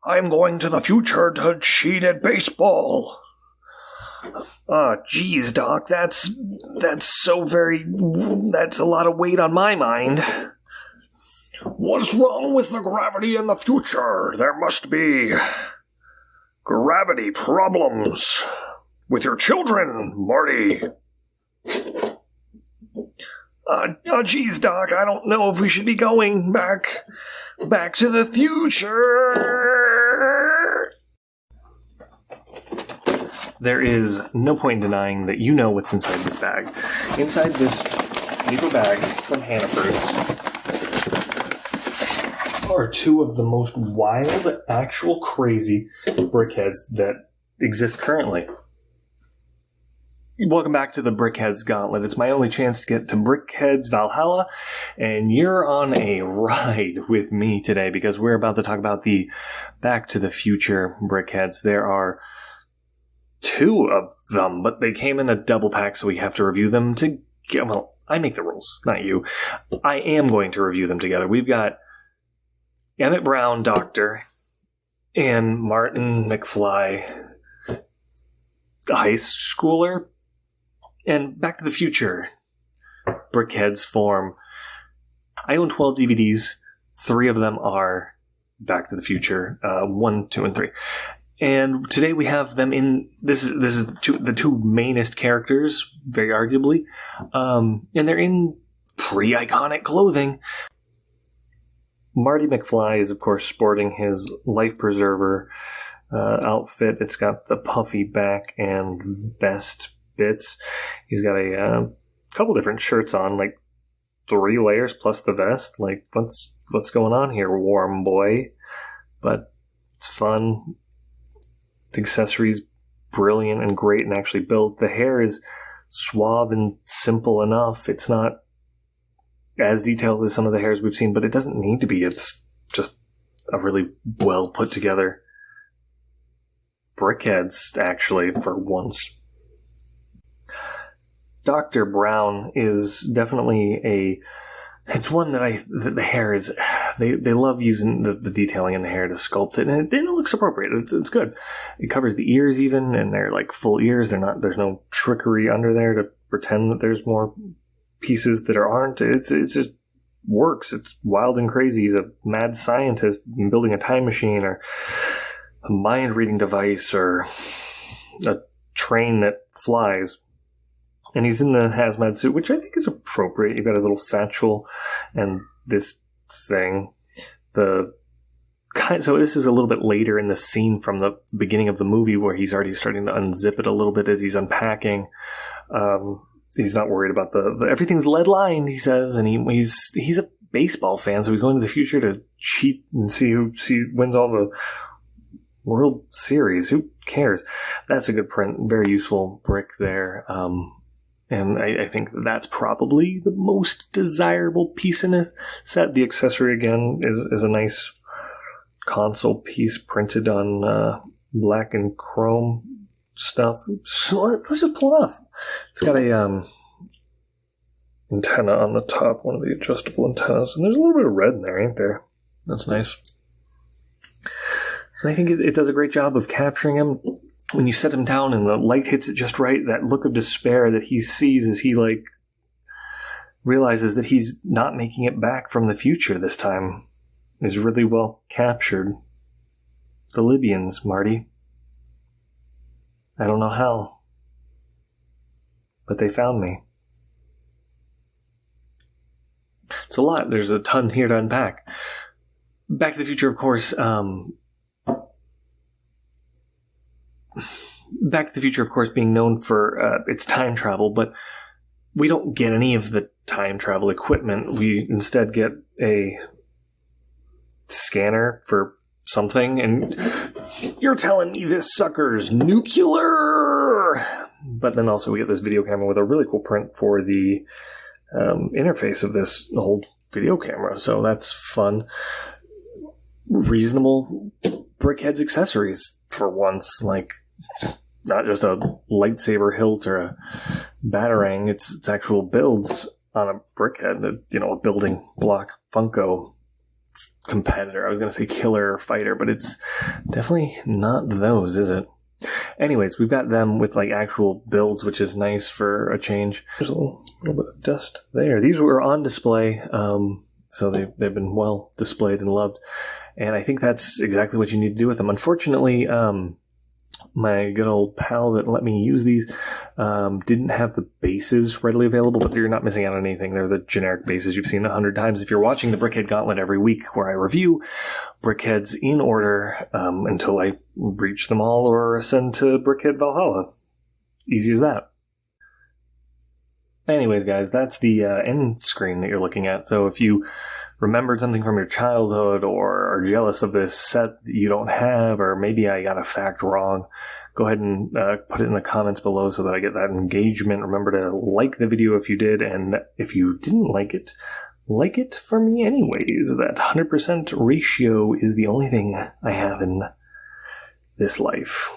I'm going to the future to cheat at baseball. Geez, Doc, that's a lot of weight on my mind. What's wrong with the gravity in the future? There must be gravity problems with your children, Marty. Geez, Doc, I don't know if we should be going back to the future. There is no point in denying that you know what's inside this bag. Inside this paper bag from Hannaford's are two of the most wild, actual crazy BrickHeadz that exist currently. Welcome back to the BrickHeadz Gauntlet. It's my only chance to get to BrickHeadz Valhalla, and you're on a ride with me today because we're about to talk about the Back to the Future BrickHeadz. There are two of them, but they came in a double pack, so we have to review them together. Well, I make the rules, not you. I am going to review them together. We've got Emmett Brown, Doctor, and Martin McFly, high schooler. And Back to the Future, BrickHeadz form. I own 12 DVDs. 3 of them are Back to the Future, 1, 2, and 3. And today we have them in. This is the two mainest characters, very arguably, and they're in pre-iconic clothing. Marty McFly is, of course, sporting his life preserver outfit. It's got the puffy back and vest bits. He's got a couple different shirts on, like 3 layers plus the vest. Like, what's going on here, warm boy? But it's fun. The accessories, brilliant and great and actually built. The hair is suave and simple enough. It's not as detailed as some of the hairs we've seen, but it doesn't need to be. It's just a really well put together BrickHeadz, actually, for once. Dr. Brown is definitely it's one that the hair is, they love using the detailing in the hair to sculpt it, and it looks appropriate. It's good. It covers the ears even, and they're like full ears. There's no trickery under there to pretend that there's more pieces that aren't. It just works. It's wild and crazy. He's a mad scientist building a time machine or a mind-reading device or a train that flies. And he's in the hazmat suit, which I think is appropriate. You've got his little satchel and this thing. So this is a little bit later in the scene from the beginning of the movie where he's already starting to unzip it a little bit as he's unpacking. He's not worried about the everything's lead lined, he says, and he's a baseball fan, so he's going to the future to cheat and see who wins all the World Series. Who cares? That's a good print, very useful brick there. And I think that's probably the most desirable piece in this set. The accessory, again, is a nice console piece printed on black and chrome stuff. So let's just pull it off. It's got a antenna on the top, one of the adjustable antennas. And there's a little bit of red in there, ain't there? That's nice. And I think it does a great job of capturing him. When you set him down and the light hits it just right, that look of despair that he sees as he realizes that he's not making it back from the future this time is really well captured. The Libyans, Marty. I don't know how, but they found me. It's a lot. There's a ton here to unpack. Back to the Future, of course, Back to the Future, of course, being known for its time travel, but we don't get any of the time travel equipment. We instead get a scanner for something, and you're telling me this sucker's nuclear? But then also we get this video camera with a really cool print for the interface of this old video camera, so that's fun. Reasonable BrickHeadz accessories for once, like not just a lightsaber hilt or a batarang. It's actual builds on a BrickHead, a building block Funko competitor. I was going to say killer or fighter, but it's definitely not those, is it? Anyways, we've got them with like actual builds, which is nice for a change. There's a little bit of dust there. These were on display, so they've been well displayed and loved. And I think that's exactly what you need to do with them. Unfortunately, my good old pal that let me use these didn't have the bases readily available, but you're not missing out on anything. They're the generic bases you've seen 100 times. If you're watching the Brickhead Gauntlet every week where I review BrickHeadz in order until I reach them all or ascend to BrickHead Valhalla. Easy as that. Anyways, guys, that's the end screen that you're looking at. So if you remembered something from your childhood or are jealous of this set that you don't have, or maybe I got a fact wrong, go ahead and put it in the comments below so that I get that engagement. Remember to like the video if you did, and if you didn't like it for me anyways. That 100% ratio is the only thing I have in this life.